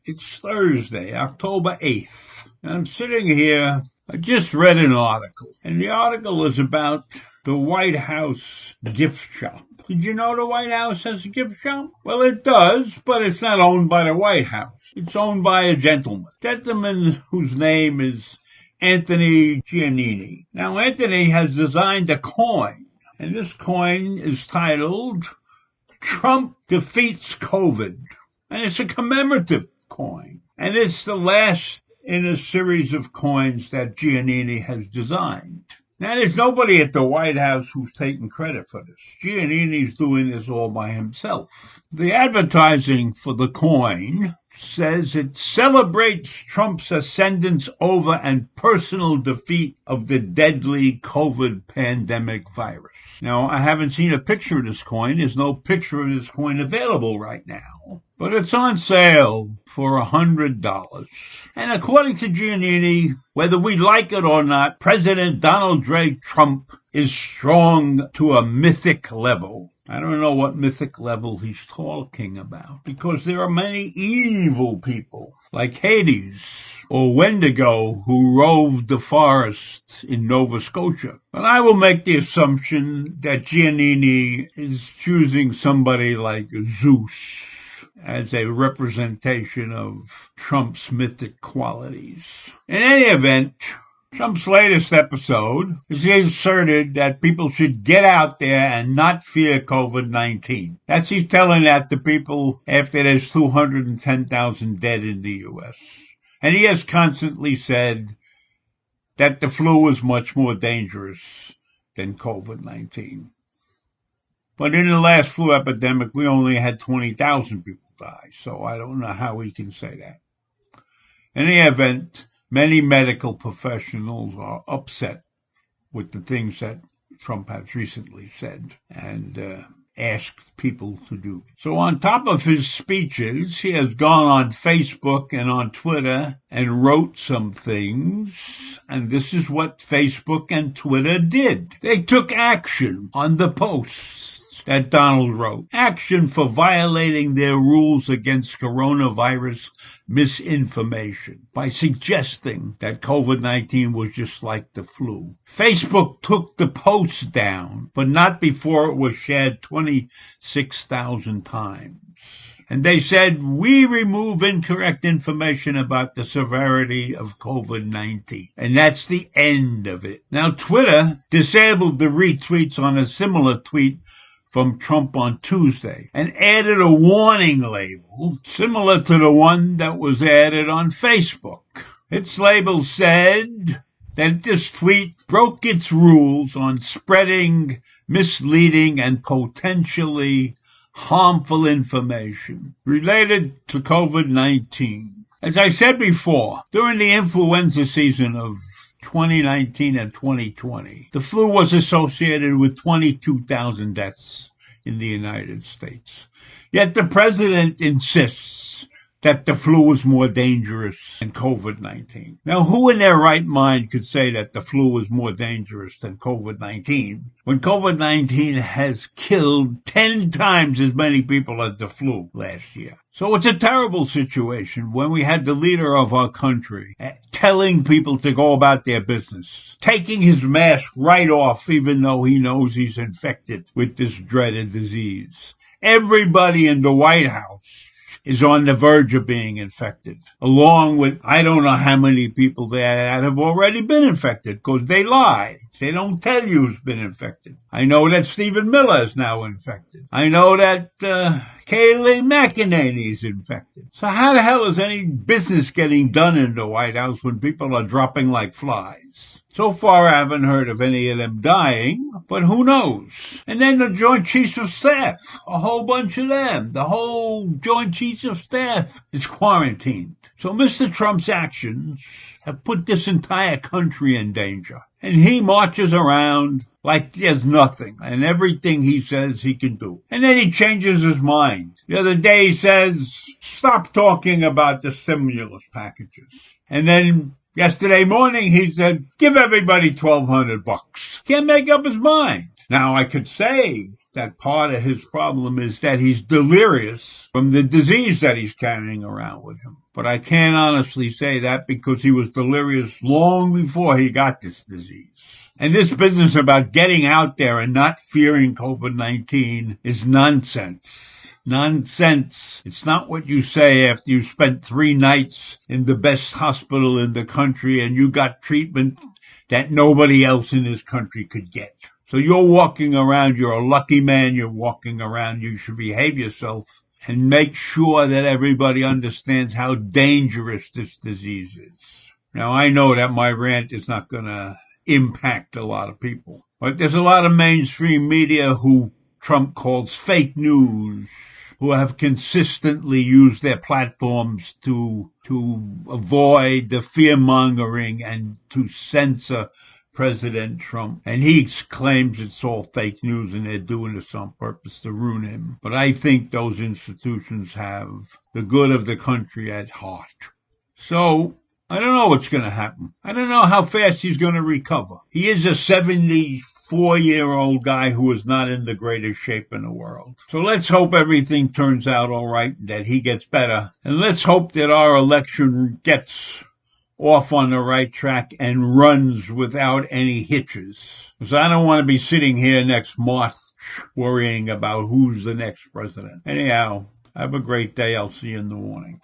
It's Thursday, October 8th. I'm sitting here. I just read an article, and the article is about the White House gift shop. Did you know the White House has a gift shop? Well, it does, but it's not owned by the White House. It's owned by a gentleman whose name is Anthony Giannini. Now, Anthony has designed a coin, and this coin is titled Trump Defeats COVID, and it's a commemorative coin. And it's the last in a series of coins that Giannini has designed. Now, there's nobody at the White House who's taking credit for this. Giannini's doing this all by himself. The advertising for the coin says it celebrates Trump's ascendance over and personal defeat of the deadly COVID pandemic virus. Now, I haven't seen a picture of this coin. There's no picture of this coin available right now. But it's on sale for $100. And according to Giannini, whether we like it or not, President Donald J. Trump is strong to a mythic level. I don't know what mythic level he's talking about, because there are many evil people like Hades or Wendigo who roved the forest in Nova Scotia. But I will make the assumption that Giannini is choosing somebody like Zeus as a representation of Trump's mythic qualities. In any event, Trump's latest episode is he asserted that people should get out there and not fear COVID-19. He's telling that to people after there's 210,000 dead in the U.S. And he has constantly said that the flu is much more dangerous than COVID-19. But in the last flu epidemic, we only had 20,000 people die, so I don't know how he can say that. In any event, many medical professionals are upset with the things that Trump has recently said and asked people to do. So on top of his speeches, he has gone on Facebook and on Twitter and wrote some things. And this is what Facebook and Twitter did. They took action on the posts that Donald wrote. Action for violating their rules against coronavirus misinformation by suggesting that COVID-19 was just like the flu. Facebook took the post down, but not before it was shared 26,000 times. And they said, we remove incorrect information about the severity of COVID-19. And that's the end of it. Now, Twitter disabled the retweets on a similar tweet from Trump on Tuesday and added a warning label similar to the one that was added on Facebook. Its label said that this tweet broke its rules on spreading misleading and potentially harmful information related to COVID-19. As I said before, during the influenza season of 2019 and 2020, the flu was associated with 22,000 deaths in the United States. Yet the president insists that the flu was more dangerous than COVID-19. Now, who in their right mind could say that the flu was more dangerous than COVID-19 when COVID-19 has killed 10 times as many people as the flu last year? So it's a terrible situation when we had the leader of our country telling people to go about their business, taking his mask right off even though he knows he's infected with this dreaded disease. Everybody in the White House is on the verge of being infected, along with I don't know how many people that have already been infected, because they lie. They don't tell you who's been infected. I know that Stephen Miller is now infected. I know that Kayleigh McEnany is infected. So how the hell is any business getting done in the White House when people are dropping like flies? So far, I haven't heard of any of them dying, but who knows? And then the Joint Chiefs of Staff, a whole bunch of them, the whole Joint Chiefs of Staff is quarantined. So Mr. Trump's actions have put this entire country in danger. And he marches around like there's nothing, and everything he says he can do. And then he changes his mind. The other day he says, stop talking about the stimulus packages. And then yesterday morning he said, give everybody $1,200. Can't make up his mind. Now I could say that part of his problem is that he's delirious from the disease that he's carrying around with him. But I can't honestly say that because he was delirious long before he got this disease. And this business about getting out there and not fearing COVID-19 is nonsense. Nonsense. It's not what you say after you spent 3 nights in the best hospital in the country and you got treatment that nobody else in this country could get. So you're walking around, you're a lucky man, you're walking around, you should behave yourself and make sure that everybody understands how dangerous this disease is. Now, I know that my rant is not going to impact a lot of people, but there's a lot of mainstream media who Trump calls fake news, who have consistently used their platforms to avoid the fear-mongering and to censor President Trump. And he claims it's all fake news and they're doing this on purpose to ruin him. But I think those institutions have the good of the country at heart. So I don't know what's going to happen. I don't know how fast he's going to recover. He is a 74-year-old guy who is not in the greatest shape in the world. So let's hope everything turns out all right and that he gets better. And let's hope that our election gets off on the right track and runs without any hitches. Because I don't want to be sitting here next March worrying about who's the next president. Anyhow, have a great day. I'll see you in the morning.